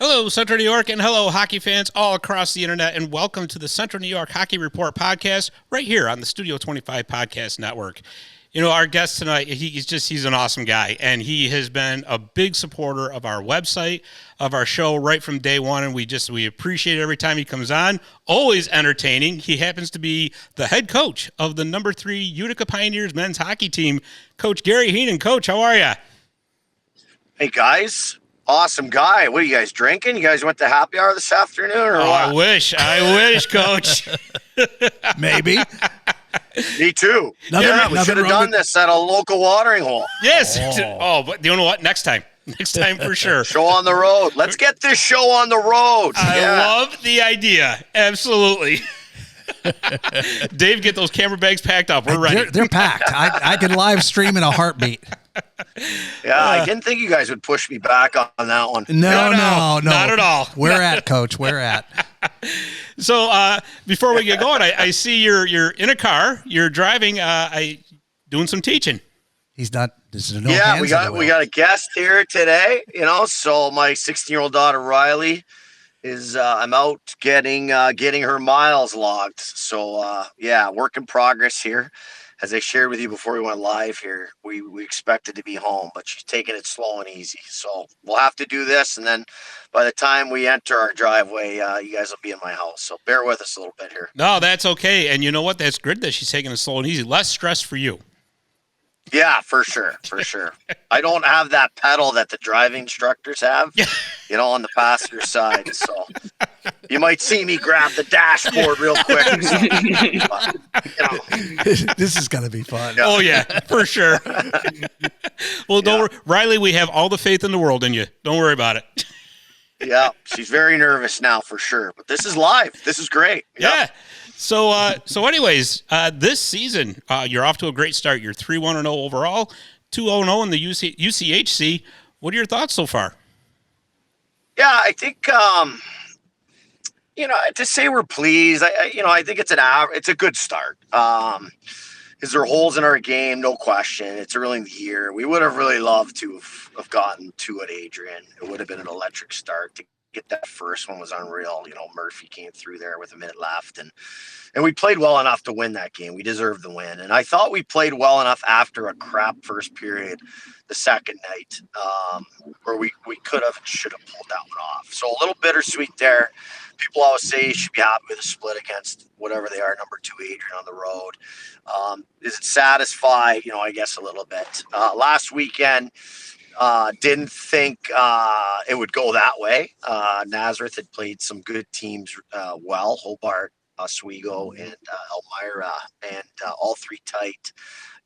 Hello, Central New York, and hello, hockey fans all across the internet, and welcome to the Central New York Hockey Report podcast right here on the Studio 25 Podcast Network. You know, our guest tonight, he's an awesome guy, and he has been a big supporter of our website, of our show right from day one, and we appreciate it every time he comes on. Always entertaining. He happens to be the head coach of the number 3 Utica Pioneers men's hockey team, Coach Gary Heenan. Coach, how are you? Hey, guys. Awesome guy. What are you guys drinking? You guys went to happy hour this afternoon or what? I wish, Coach. Maybe. Me too. We should have done this at a local watering hole. Yes. But you know what? Next time for sure. Show on the road. Let's get this show on the road. I love the idea. Absolutely. Dave, get those camera bags packed up. We're ready. They're packed. I can live stream in a heartbeat. Yeah, I didn't think you guys would push me back on that one. No, not at all. Where at, Coach? Where at? So before we get going, I see you're in a car. You're driving. Doing some teaching. He's not. This is no. Yeah, we got a guest here today. So my 16-year-old daughter Riley is I'm out getting her miles logged. So work in progress here. As I shared with you before we went live here, we expected to be home, but she's taking it slow and easy. So we'll have to do this, and then by the time we enter our driveway, you guys will be in my house. So bear with us a little bit here. No, that's okay. And you know what? That's good that she's taking it slow and easy. Less stress for you. Yeah, for sure. I don't have that pedal that the driving instructors have, on the passenger side. So you might see me grab the dashboard real quick. But, This is going to be fun. Yeah. Oh, yeah, for sure. Well, don't worry. Riley, we have all the faith in the world in you. Don't worry about it. Yeah, she's very nervous now for sure. But this is live. This is great. Yeah. So anyways, this season, you're off to a great start. You're 3-1-0 overall, 2-0 in the UCHC. What are your thoughts so far? Yeah, I think, to say we're pleased, I think it's a good start. Is there holes in our game? No question. It's early in the year. We would have really loved to have gotten 2 at Adrian. It would have been an electric start. To get that first one was unreal. Murphy came through there with a minute left, and we played well enough to win that game. We deserved the win, and I thought we played well enough after a crap first period the second night, where we could have and should have pulled that one off. So a little bittersweet there. People always say you should be happy with a split against whatever they are, number 2 Adrian on the road. Is it satisfied? I guess a little bit. Last weekend, didn't think it would go that way. Nazareth had played some good teams well, Hobart, Oswego, and Elmira, and all 3 tight,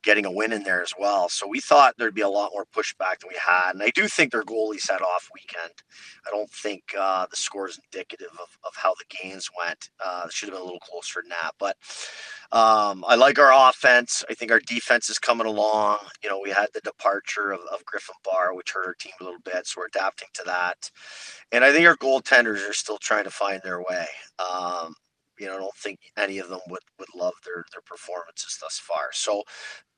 getting a win in there as well. So we thought there'd be a lot more pushback than we had. And I do think their goalie set off weekend. I don't think the score is indicative of how the games went. It should have been a little closer than that. But I like our offense. I think our defense is coming along. We had the departure of Griffin Barr, which hurt our team a little bit. So we're adapting to that. And I think our goaltenders are still trying to find their way. I don't think any of them would love their performances thus far. So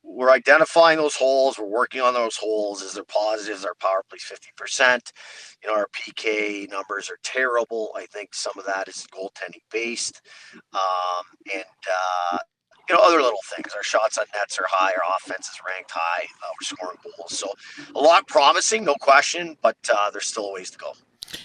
we're identifying those holes. We're working on those holes. Is there positives? Our power play's 50%. Our PK numbers are terrible. I think some of that is goaltending based. Other little things. Our shots on nets are high. Our offense is ranked high. We're scoring goals. So a lot promising, no question, but there's still a ways to go.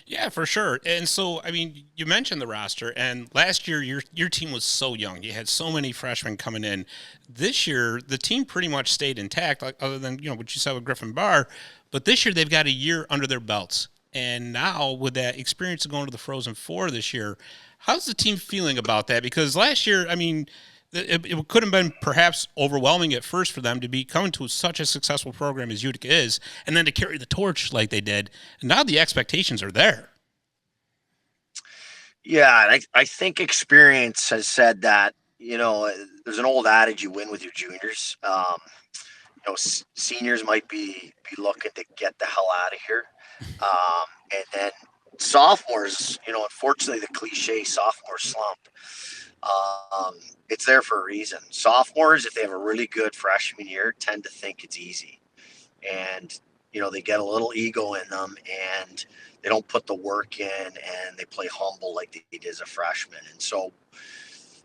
Yeah, for sure. And so, you mentioned the roster, and last year your team was so young. You had so many freshmen coming in. This year, the team pretty much stayed intact, other than what you said with Griffin Barr. But this year, they've got a year under their belts. And now, with that experience of going to the Frozen Four this year, how's the team feeling about that? Because last year, it could have been perhaps overwhelming at first for them to be coming to such a successful program as Utica is, and then to carry the torch like they did. And now the expectations are there. Yeah, and I think experience has said that, there's an old adage, you win with your juniors. Seniors might be looking to get the hell out of here. And then sophomores, unfortunately, the cliche sophomore slump, it's there for a reason. Sophomores, if they have a really good freshman year, tend to think it's easy. And, they get a little ego in them, and They don't put the work in, and they play humble like they did as a freshman. And so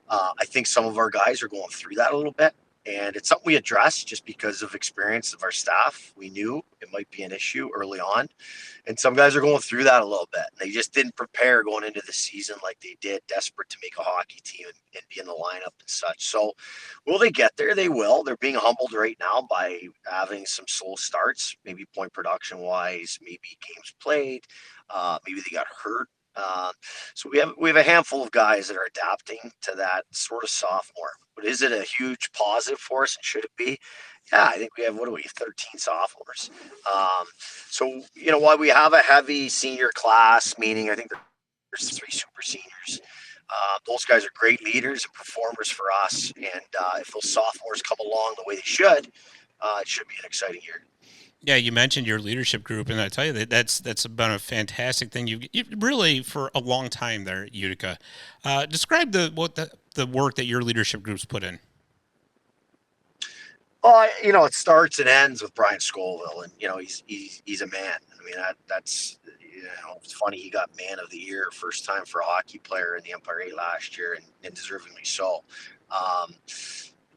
I think some of our guys are going through that a little bit. And it's something we addressed just because of experience of our staff. We knew it might be an issue early on. And some guys are going through that a little bit. They just didn't prepare going into the season like they did, desperate to make a hockey team and be in the lineup and such. So will they get there? They will. They're being humbled right now by having some slow starts, maybe point production wise, maybe games played, maybe they got hurt. So we have a handful of guys that are adapting to that sort of sophomore. But is it a huge positive for us? And should it be? Yeah, I think we have 13 sophomores. So while we have a heavy senior class, meaning I think there's 3 super seniors. Those guys are great leaders and performers for us. And if those sophomores come along the way they should, it should be an exciting year. Yeah, you mentioned your leadership group, and I tell you that's been a fantastic thing. You really for a long time there at Utica. Describe the work that your leadership group's put in. Well, it starts and ends with Brian Scoville, and he's a man. I mean that's it's funny he got Man of the Year first time for a hockey player in the Empire 8 last year, and deservingly so.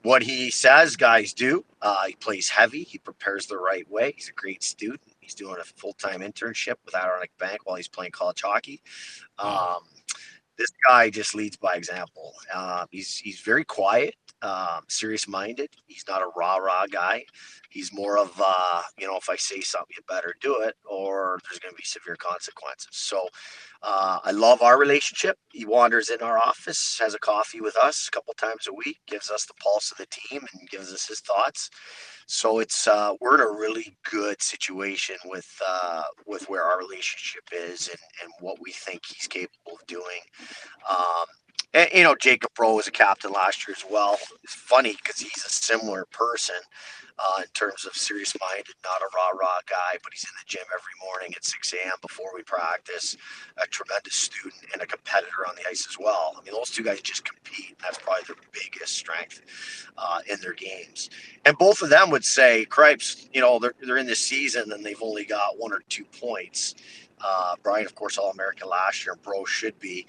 What he says, guys do. He plays heavy. He prepares the right way. He's a great student. He's doing a full-time internship with Adirondack Bank while he's playing college hockey. This guy just leads by example. He's very quiet, serious-minded. He's not a rah-rah guy. He's more of, if I say something, you better do it, or there's going to be severe consequences. So I love our relationship. He wanders in our office, has a coffee with us a couple times a week, gives us the pulse of the team, and gives us his thoughts. So it's we're in a really good situation with where our relationship is and what we think he's capable of doing. And Jacob Rowe was a captain last year as well. It's funny because he's a similar person in terms of serious-minded, not a rah-rah guy, but he's in the gym every morning at 6 a.m. before we practice, a tremendous student and a competitor on the ice as well. I mean, those two guys just compete. That's probably their biggest strength in their games. And both of them would say, Cripes, they're in this season and they've only got 1 or 2 points. Brian, of course, All-American last year, and Bro should be.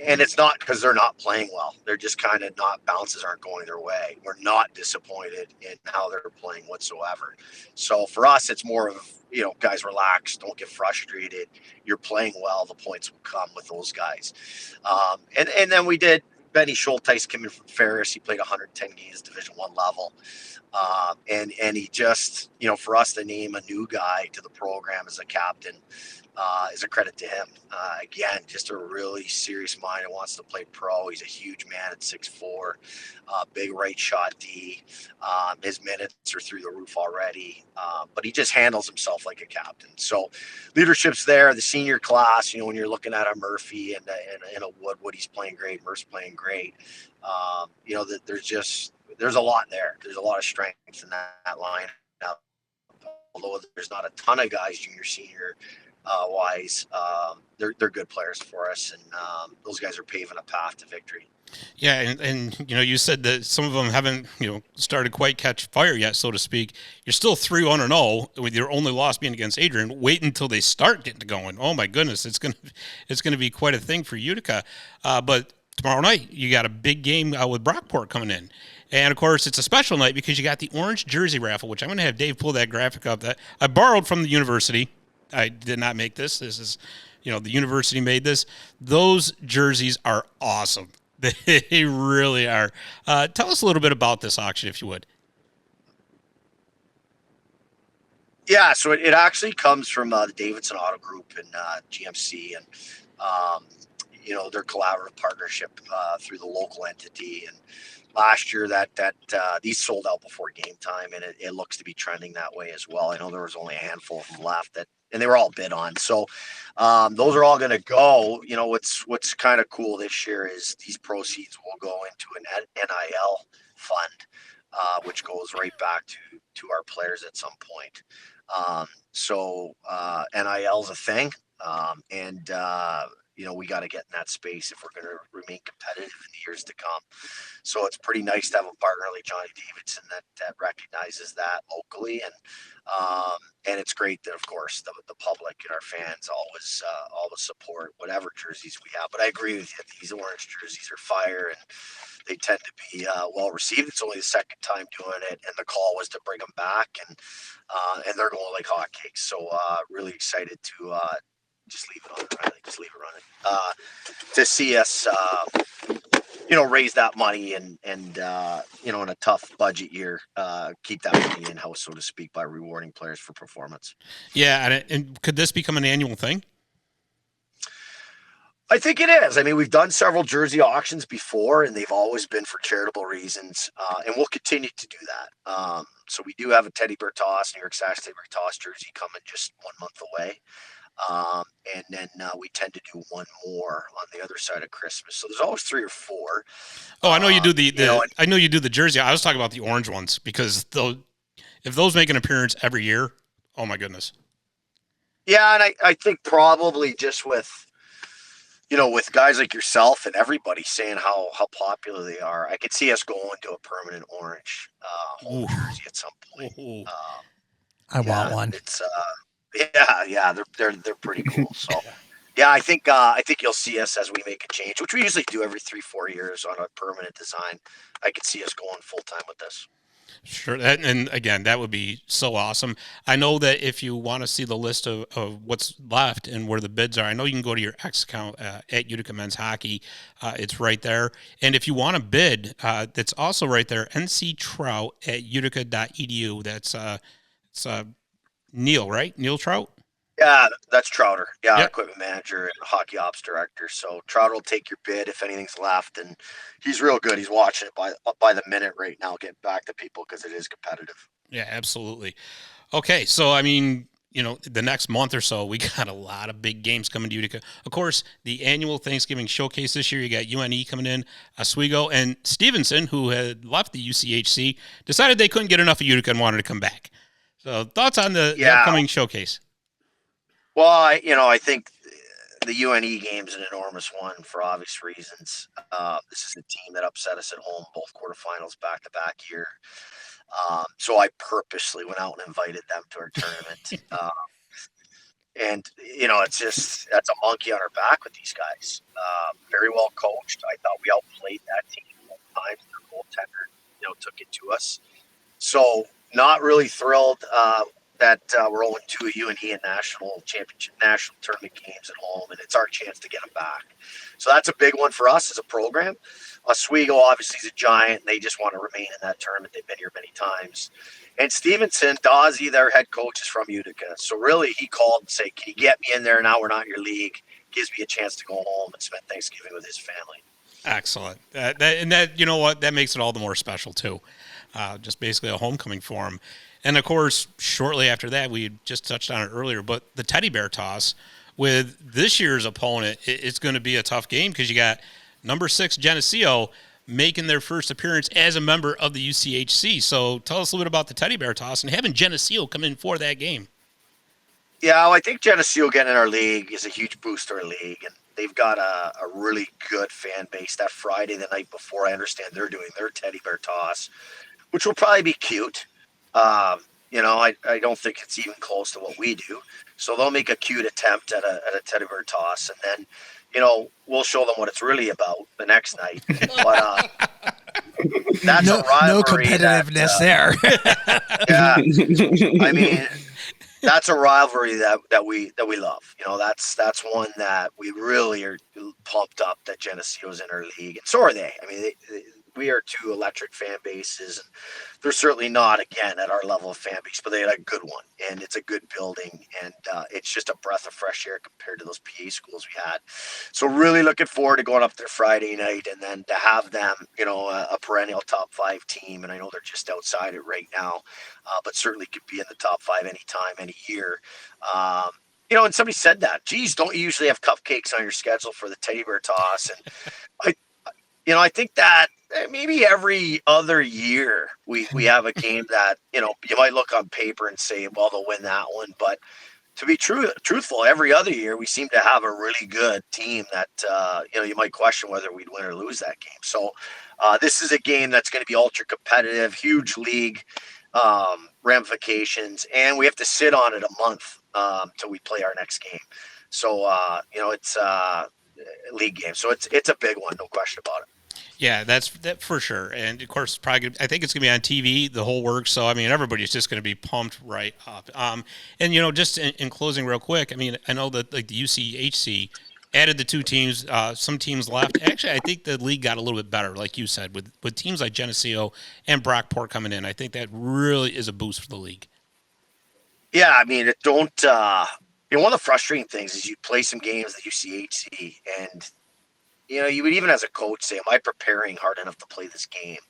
And it's not because they're not playing well. They're just kind of bounces aren't going their way. We're not disappointed in how they're playing whatsoever. So for us, it's more of, guys, relax. Don't get frustrated. You're playing well. The points will come with those guys. And then we did Benny Schulteis came in from Ferris. He played 110 games Division I level. And he just, for us to name a new guy to the program as a captain is a credit to him. Again, just a really serious mind and wants to play pro. He's a huge man at 6'4", big right shot D. His minutes are through the roof already, but he just handles himself like a captain. So leadership's there. The senior class, when you're looking at a Murphy and a Wood, he's playing great. Murph's playing great. There's a lot there. There's a lot of strength in that line. Although there's not a ton of guys, junior, senior wise, they're good players for us, and those guys are paving a path to victory. Yeah, and you said that some of them haven't started quite catch fire yet, so to speak. You're still 3-0 with your only loss being against Adrian. Wait until they start getting going. Oh my goodness, it's gonna be quite a thing for Utica. But tomorrow night you got a big game with Brockport coming in. And, of course, it's a special night because you got the orange jersey raffle, which I'm going to have Dave pull that graphic up that I borrowed from the university. I did not make this. This is, the university made this. Those jerseys are awesome. They really are. Tell us a little bit about this auction, if you would. Yeah, so it actually comes from the Davidson Auto Group and GMC and, their collaborative partnership through the local entity. And last year that these sold out before game time, and it looks to be trending that way as well. I know there was only a handful of them left and they were all bid on. So those are all going to go. What's kind of cool this year is these proceeds will go into an NIL fund, which goes right back to our players at some point. So NIL is a thing, and we got to get in that space if we're going to remain competitive in the years to come. So it's pretty nice to have a partner like Johnny Davidson that recognizes that locally, and it's great that, of course, the public and our fans always support whatever jerseys we have. But I agree with you; these orange jerseys are fire, and they tend to be well received. It's only the second time doing it, and the call was to bring them back, and they're going like hotcakes. So really excited to just leave it on, Riley. Just leave it running. To see us, raise that money and in a tough budget year, keep that money in house, so to speak, by rewarding players for performance. Yeah, and could this become an annual thing? I think it is. I mean, we've done several jersey auctions before, and they've always been for charitable reasons, and we'll continue to do that. So we do have a Teddy Bear Toss, New York Sash Teddy Bear Toss jersey coming just 1 month away. And then we tend to do one more on the other side of Christmas. So there's always 3 or 4. Oh, I know you do I know you do the jersey. I was talking about the orange ones, because if those make an appearance every year, oh my goodness. Yeah, and I think probably just with guys like yourself and everybody saying how popular they are, I could see us going to a permanent orange home jersey at some point. I want one. It's they're pretty cool. So yeah, I think you'll see us as we make a change, which we usually do every 3-4 years on a permanent design. I could see us going full time with this. Sure. And again, that would be so awesome. I know that if you want to see the list of what's left and where the bids are, I know you can go to your X account at Utica Men's Hockey. It's right there. And if you want to bid, that's also right there, nctrout at utica.edu. That's it's Neil, right? Neil Trout? Yeah, that's Trouter. Yeah, Yep. equipment manager and hockey ops director. So Trouter will take your bid if anything's left, and he's real good. He's watching it by the minute right now, getting back to people because it is competitive. Yeah, absolutely. Okay, so I mean, the next month or so, we got a lot of big games coming to Utica. Of course, the annual Thanksgiving showcase this year, you got UNE coming in, Oswego, and Stevenson, who had left the UCHC, decided they couldn't get enough of Utica and wanted to come back. So thoughts on the upcoming showcase? Well, I think the UNE game is an enormous one for obvious reasons. This is a team that upset us at home, both quarterfinals back-to-back year. So I purposely went out and invited them to our tournament. And that's a monkey on our back with these guys. Very well coached. I thought we outplayed that team both times. Their goaltender, took it to us. So not really thrilled that we're only 2 UNE and national tournament games at home, and it's our chance to get them back. So that's a big one for us as a program. Oswego obviously is a giant, and they just want to remain in that tournament. They've been here many times. And Stevenson, Dawsey, their head coach, is from Utica. So really, he called and said, "Can you get me in there now? We're not in your league." Gives me a chance to go home and spend Thanksgiving with his family. Excellent. That you know what? That makes it all the more special too. Just basically a homecoming for him. And of course, shortly after that, we just touched on it earlier, but the Teddy Bear Toss with this year's opponent, it's going to be a tough game because you got number 6 Geneseo making their first appearance as a member of the UCHC. So tell us a little bit about the Teddy Bear Toss and having Geneseo come in for that game. Yeah, well, I think Geneseo getting in our league is a huge boost to our league, and they've got a really good fan base. That Friday, the night before, I understand they're doing their Teddy Bear Toss, which will probably be cute. I don't think it's even close to what we do. So they'll make a cute attempt at a Teddy Bear Toss, and then, we'll show them what it's really about the next night. But that's a rivalry. No competitiveness there. Yeah, I mean, that's a rivalry that we love. That's one that we really are pumped up that Geneseo's in our league, and so are they. I mean, we are 2 electric fan bases, and they're certainly not, again, at our level of fan base, but they had a good one, and it's a good building, and it's just a breath of fresh air compared to those PA schools we had. So really looking forward to going up there Friday night, and then to have them, a perennial top 5 team, and I know they're just outside it right now, but certainly could be in the top 5 anytime, any year. And somebody said that, geez, don't you usually have cupcakes on your schedule for the Teddy Bear Toss? And I think that maybe every other year we have a game that, you might look on paper and say, well, they'll win that one. But to be truthful, every other year we seem to have a really good team that you might question whether we'd win or lose that game. So this is a game that's going to be ultra competitive, huge league ramifications, and we have to sit on it a month till we play our next game. So it's a league game, so it's a big one, no question about it. Yeah, that's that for sure. And of course, I think it's going to be on TV, the whole works. So I mean, everybody's just going to be pumped right up. And just in closing, real quick, I mean, I know that like the UCHC added the 2 teams. Some teams left. Actually, I think the league got a little bit better, like you said, with teams like Geneseo and Brockport coming in. I think that really is a boost for the league. Yeah, I mean, one of the frustrating things is you play some games at UCHC and. You would even as a coach say, am I preparing hard enough to play this game?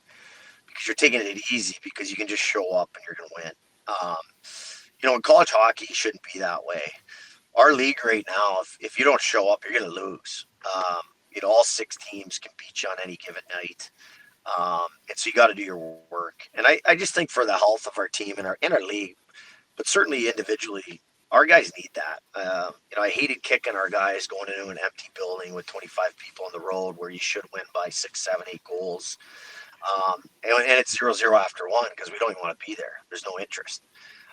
Because you're taking it easy because you can just show up and you're going to win. In college hockey, it shouldn't be that way. Our league right now, if you don't show up, you're going to lose. All 6 teams can beat you on any given night. And so you got to do your work. And I just think for the health of our team and our league, but certainly individually, our guys need that. I hated kicking our guys going into an empty building with 25 people on the road where you should win by 6, 7, 8 goals. And it's 0-0 after 1 because we don't even want to be there. There's no interest.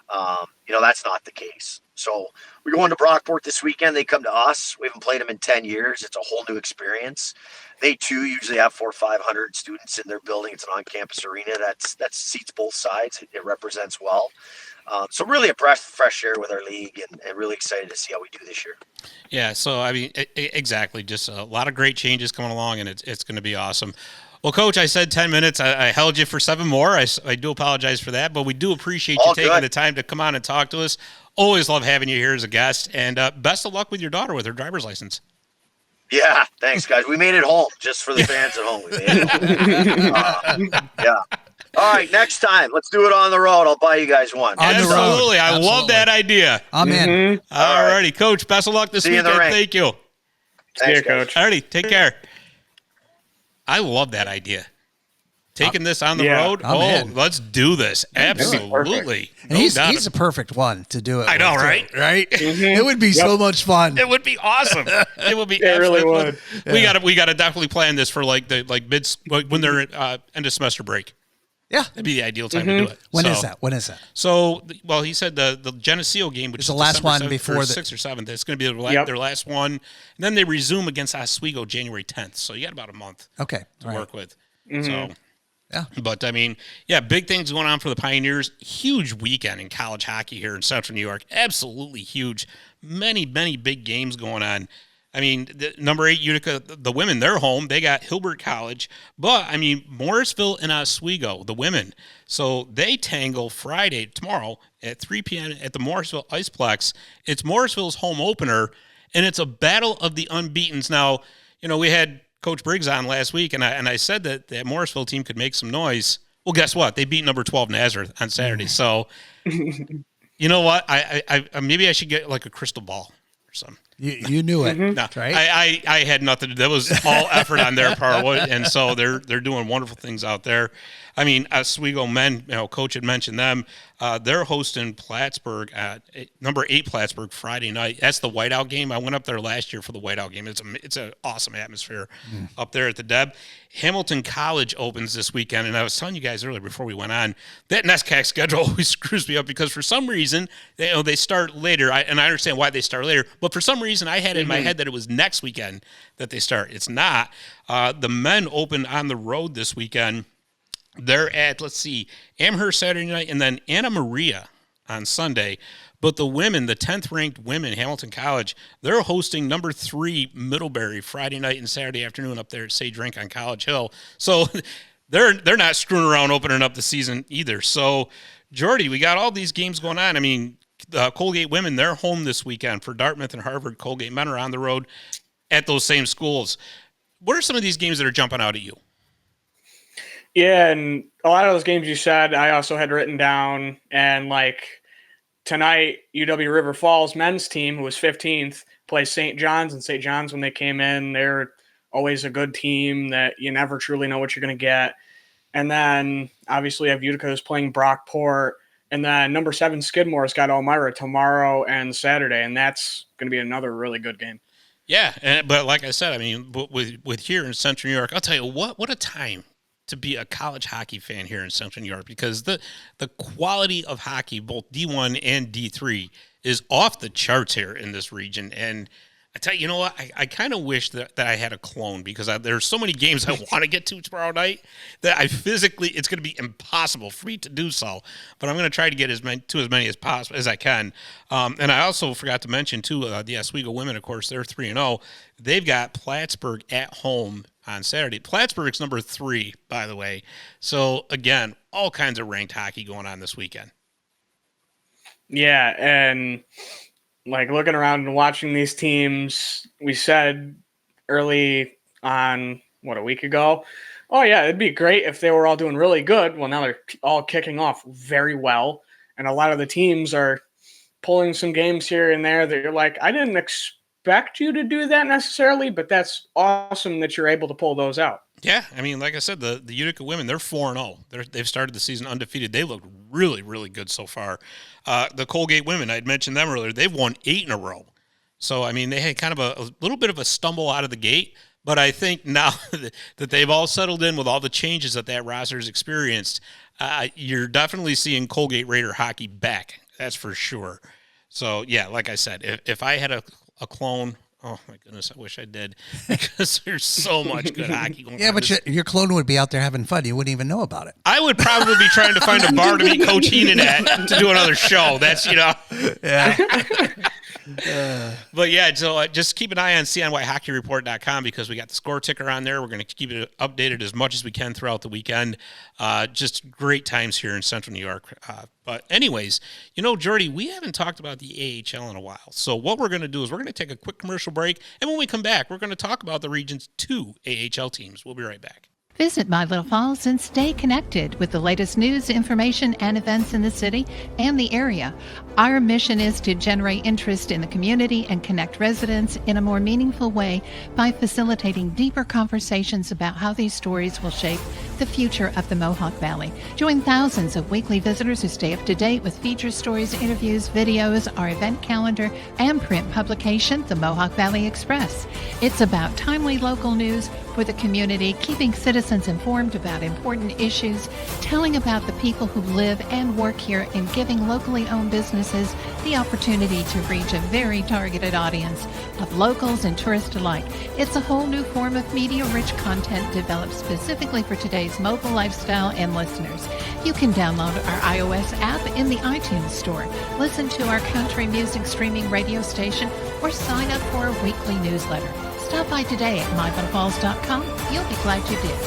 That's not the case. So we're going to Brockport this weekend. They come to us. We haven't played them in 10 years. It's a whole new experience. They too usually have 400 or 500 students in their building. It's an on-campus arena that seats both sides. It represents well. So really a fresh air with our league and really excited to see how we do this year. Yeah, so I mean, exactly. Just a lot of great changes coming along, and it's going to be awesome. Well, Coach, I said 10 minutes. I held you for 7 more. I do apologize for that, but we do appreciate you taking the time to come on and talk to us. Always love having you here as a guest, and best of luck with your daughter with her driver's license. Yeah, thanks, guys. We made it home just for the fans at home. We made it home. Yeah. All right, next time, let's do it on the road. I'll buy you guys one. Absolutely. I love that idea. I'm in. All righty, Coach. Best of luck this weekend. Thank you. Thanks, Coach. All righty, take care. I love that idea. Taking this on the road. Let's do this. Absolutely. And he's a perfect one to do it. I know, right? Right? It would be so much fun. It would be awesome. It would be it really would. Yeah. We gotta definitely plan this for like mid when they're end of semester break. Yeah, that'd be the ideal time to do it. When is that? So, well, he said the Geneseo game, which is the last one before the 6th or 7th. It's going to be their last one, and then they resume against Oswego January 10th. So you got about a month. To work with. So. Yeah. But, I mean, big things going on for the Pioneers. Huge weekend in college hockey here in Central New York. Absolutely huge. Many, many big games going on. I mean, number 8 Utica, the women, they're home. They got Hilbert College. But, I mean, Morrisville and Oswego, the women. So they tangle Friday, tomorrow, at 3 p.m. at the Morrisville Iceplex. It's Morrisville's home opener, and it's a battle of the unbeatens. Now, we had Coach Briggs on last week, and I said that Morrisville team could make some noise. Well, guess what? They beat number 12 Nazareth on Saturday. So, you know what? I maybe I should get like a crystal ball or something. You knew it, no, right? I had nothing to do. That was all effort on their part, and so they're doing wonderful things out there. I mean, Oswego men, Coach had mentioned them. They're hosting Plattsburgh at number 8 Plattsburgh Friday night. That's the whiteout game. I went up there last year for the whiteout game. It's an awesome atmosphere up there at the Deb. Hamilton College opens this weekend, and I was telling you guys earlier before we went on, that NESCAC schedule always screws me up because for some reason, they start later, and I understand why they start later, but for some reason I had it in my head that it was next weekend that they start. It's not. The men open on the road this weekend. They're at, Amherst Saturday night and then Anna Maria on Sunday. But the women, the 10th ranked women, Hamilton College, they're hosting number 3 Middlebury Friday night and Saturday afternoon up there at Sage Rink on College Hill. So they're not screwing around opening up the season either. So, Jordy, we got all these games going on. I mean, the Colgate women, they're home this weekend for Dartmouth and Harvard. Colgate men are on the road at those same schools. What are some of these games that are jumping out at you? Yeah, and a lot of those games you said, I also had written down. And tonight, UW River Falls men's team, who was 15th, plays St. John's. And St. John's, when they came in, they're always a good team that you never truly know what you're going to get. And then, obviously, you have Utica who's playing Brockport. And then number 7 Skidmore's got Elmira tomorrow and Saturday, and that's going to be another really good game. Yeah, but like I said, I mean, with here in Central New York, I'll tell you what a time to be a college hockey fan here in Central New York, because the quality of hockey, both D1 and D3, is off the charts here in this region. And I tell you, you know what? I kind of wish that I had a clone, because there's so many games I want to get to tomorrow night that it's going to be impossible for me to do so. But I'm going to try to get as many as possible as I can. And I also forgot to mention too, the Oswego women, of course, they're 3-0. They've got Plattsburgh at home on Saturday. Plattsburgh's number 3, by the way. So again, all kinds of ranked hockey going on this weekend. Yeah, and like looking around and watching these teams, we said early on, a week ago, oh yeah, it'd be great if they were all doing really good. Well, now they're all kicking off very well, and a lot of the teams are pulling some games here and there that you're like, I didn't expect you to do that necessarily, but that's awesome that you're able to pull those out. Yeah, I mean, like I said, the Utica women, they're 4-0. They've started the season undefeated. They look really, really good so far. The Colgate women, I'd mentioned them earlier, they've won 8 in a row. So, I mean, they had kind of a little bit of a stumble out of the gate, but I think now that they've all settled in with all the changes that roster has experienced, you're definitely seeing Colgate Raider hockey back. That's for sure. So, yeah, like I said, if I had a clone, oh, my goodness, I wish I did, because there's so much good hockey going on. Yeah, but your clone would be out there having fun. You wouldn't even know about it. I would probably be trying to find a bar to meet Coach Heenan at to do another show. That's, Yeah. But yeah, so just keep an eye on CNYHockeyReport.com, because we got the score ticker on there. We're going to keep it updated as much as we can throughout the weekend. Just great times here in Central New York. But anyways, Jordy, we haven't talked about the AHL in a while. So what we're going to do is we're going to take a quick commercial break. And when we come back, we're going to talk about the region's 2 AHL teams. We'll be right back. Visit My Little Falls and stay connected with the latest news, information, and events in the city and the area. Our mission is to generate interest in the community and connect residents in a more meaningful way by facilitating deeper conversations about how these stories will shape the future of the Mohawk Valley. Join thousands of weekly visitors who stay up to date with feature stories, interviews, videos, our event calendar, and print publication, the Mohawk Valley Express. It's about timely local news for the community, keeping citizens informed about important issues, telling about the people who live and work here, and giving locally owned businesses the opportunity to reach a very targeted audience of locals and tourists alike. It's a whole new form of media-rich content developed specifically for today's mobile lifestyle and listeners. You can download our iOS app in the iTunes store, listen to our country music streaming radio station, or sign up for a weekly newsletter. Stop by today at mylittlefalls.com. You'll be glad you did.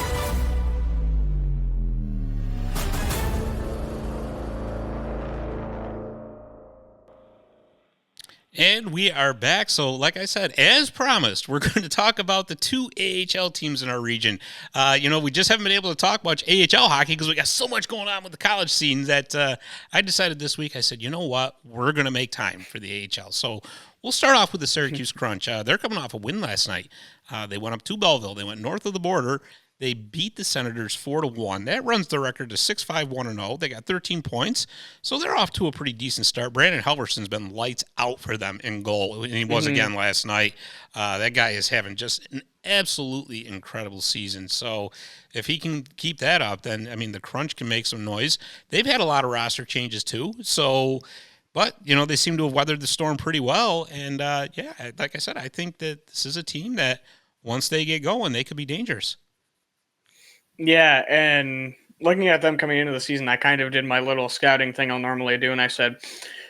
And we are back. So, like I said, as promised, we're going to talk about the 2 AHL teams in our region. We just haven't been able to talk much AHL hockey because we got so much going on with the college scene that I decided this week, I said, you know what? We're going to make time for the AHL. So we'll start off with the Syracuse Crunch. They're coming off a win last night. They went up to Belleville. They went north of the border. They beat the Senators 4-1. That runs their record to 6-5-1-0. They got 13 points, so they're off to a pretty decent start. Brandon Helverson's been lights out for them in goal, and he was again last night. That guy is having just an absolutely incredible season. So if he can keep that up, then, I mean, the Crunch can make some noise. They've had a lot of roster changes too, so... But, they seem to have weathered the storm pretty well. And, like I said, I think that this is a team that once they get going, they could be dangerous. Yeah, and looking at them coming into the season, I kind of did my little scouting thing I'll normally do, and I said,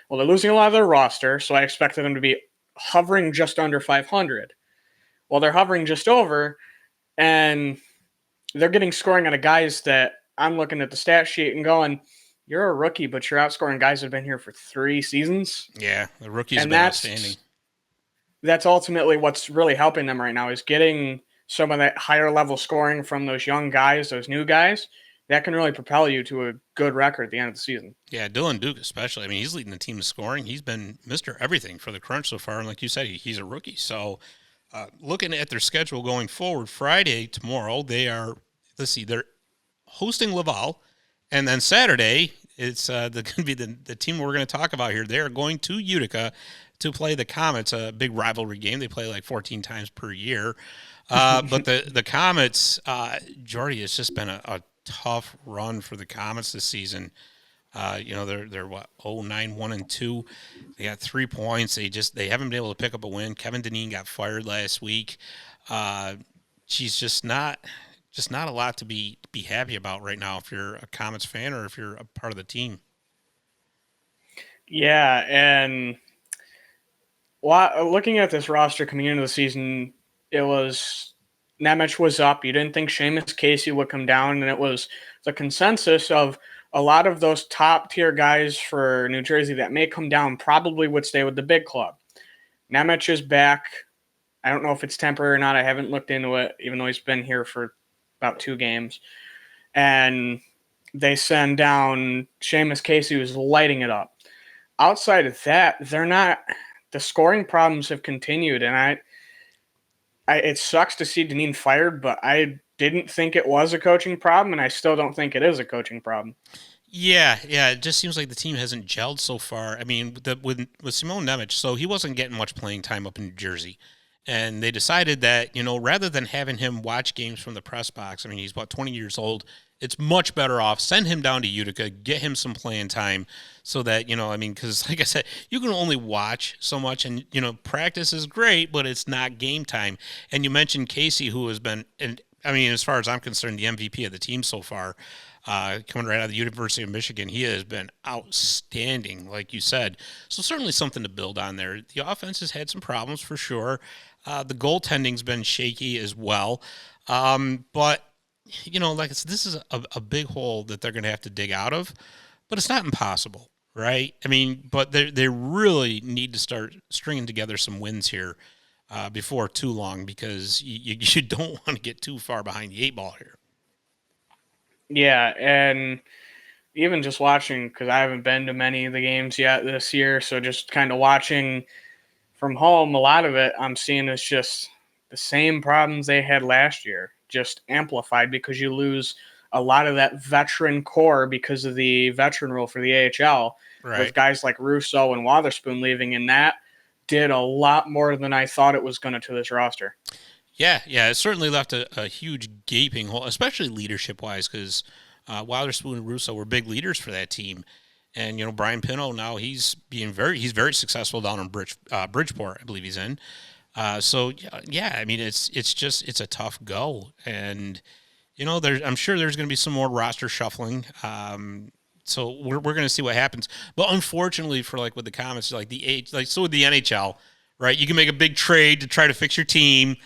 well, they're losing a lot of their roster, so I expected them to be hovering just under 500. Well, they're hovering just over, and they're getting scoring out of guys that I'm looking at the stat sheet and going, you're a rookie, but you're outscoring guys that have been here for 3 seasons. Yeah, the rookies have been outstanding. That's ultimately what's really helping them right now is getting some of that higher level scoring from those young guys, those new guys. That can really propel you to a good record at the end of the season. Yeah, Dylan Duke especially. I mean, he's leading the team in scoring. He's been Mr. Everything for the Crunch so far, and like you said, he's a rookie. So looking at their schedule going forward, Friday, tomorrow, they're hosting Laval. And then Saturday, It's going to be the team we're going to talk about here. They're going to Utica to play the Comets, a big rivalry game. They play like 14 times per year. But the Comets, Jordy, it's just been a tough run for the Comets this season. They're what 9-1-2. They got 3 points. They haven't been able to pick up a win. Kevin Deneen got fired last week. She's just not a lot to be happy about right now if you're a Comets fan or if you're a part of the team. Yeah, and looking at this roster coming into the season, it was Nemec was up. You didn't think Seamus Casey would come down, and it was the consensus of a lot of those top tier guys for New Jersey that may come down probably would stay with the big club. Nemec is back. I don't know if it's temporary or not. I haven't looked into it, even though he's been here for about 2 games. And they send down Seamus Casey, who's lighting it up. Outside of that, the scoring problems have continued, and it sucks to see Deneen fired, but I didn't think it was a coaching problem, and I still don't think it is a coaching problem. Yeah, it just seems like the team hasn't gelled so far. I mean, with Simone Nemec, so he wasn't getting much playing time up in New Jersey. And they decided that, rather than having him watch games from the press box, I mean, he's about 20 years old, it's much better off, send him down to Utica, get him some playing time so that, because like I said, you can only watch so much and, practice is great, but it's not game time. And you mentioned Casey, who has been, as far as I'm concerned, the MVP of the team so far, coming right out of the University of Michigan, he has been outstanding, like you said. So certainly something to build on there. The offense has had some problems for sure. The goaltending's been shaky as well. But, this is a big hole that they're going to have to dig out of, but it's not impossible, right? But they really need to start stringing together some wins here before too long because you don't want to get too far behind the 8 ball here. Yeah, and even just watching, because I haven't been to many of the games yet this year, so just kind of watching from home, a lot of it I'm seeing is just the same problems they had last year, just amplified because you lose a lot of that veteran core because of the veteran rule for the AHL, right, with guys like Russo and Wotherspoon leaving, and that did a lot more than I thought it was going to this roster. Yeah, it certainly left a huge gaping hole, especially leadership-wise, because Wotherspoon and Russo were big leaders for that team. And, Brian Pino, now he's very successful down in Bridgeport, I believe he's in. It's a tough go. And, I'm sure there's going to be some more roster shuffling. So we're going to see what happens. But unfortunately for with the Comets, so with the NHL, right, you can make a big trade to try to fix your team,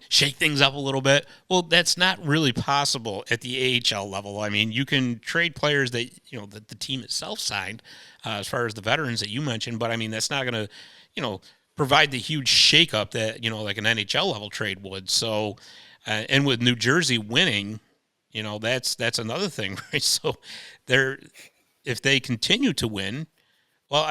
shake things up a little bit. Well, that's not really possible at the AHL level. You can trade players that, that the team itself signed, as far as the veterans that you mentioned, but that's not going to, provide the huge shakeup that, like an NHL level trade would. So, and with New Jersey winning, that's another thing, right? So if they continue to win, well,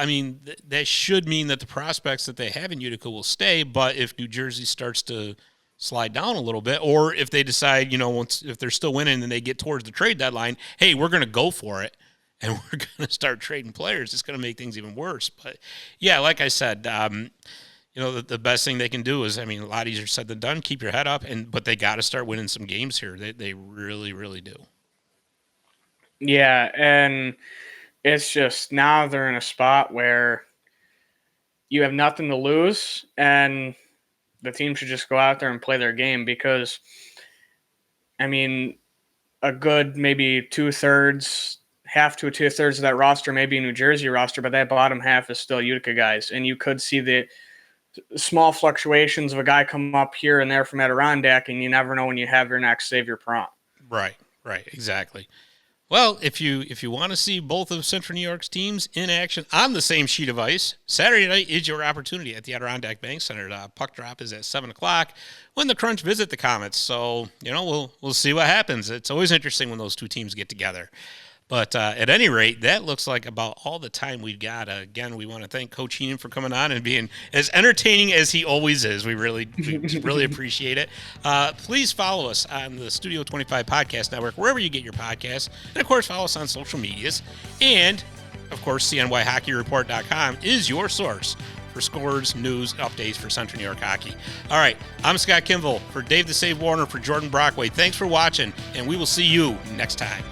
that should mean that the prospects that they have in Utica will stay. But if New Jersey starts to slide down a little bit, or if they decide, if they're still winning and they get towards the trade deadline, hey, we're going to go for it and we're going to start trading players, it's going to make things even worse. But yeah, like I said, the best thing they can do is, a lot easier said than done. Keep your head up, but they got to start winning some games here. They really, really do. Yeah, and it's just now they're in a spot where you have nothing to lose, and the team should just go out there and play their game because, a good maybe 2/3, half to 2/3 of that roster may be a New Jersey roster, but that bottom half is still Utica guys. And you could see the small fluctuations of a guy come up here and there from Adirondack, and you never know when you have your next Savior prompt. Right, exactly. Well, if you want to see both of Central New York's teams in action on the same sheet of ice, Saturday night is your opportunity at the Adirondack Bank Center. Puck drop is at 7:00 when the Crunch visit the Comets. So, we'll see what happens. It's always interesting when those two teams get together. But at any rate, that looks like about all the time we've got. Again, we want to thank Coach Heenan for coming on and being as entertaining as he always is. We really appreciate it. Please follow us on the Studio 25 Podcast Network, wherever you get your podcasts. And, of course, follow us on social medias. And, of course, CNYHockeyReport.com is your source for scores, news, updates for Central New York hockey. All right, I'm Scott Kimball. For Dave the Save Warner, for Jordan Brockway, thanks for watching, and we will see you next time.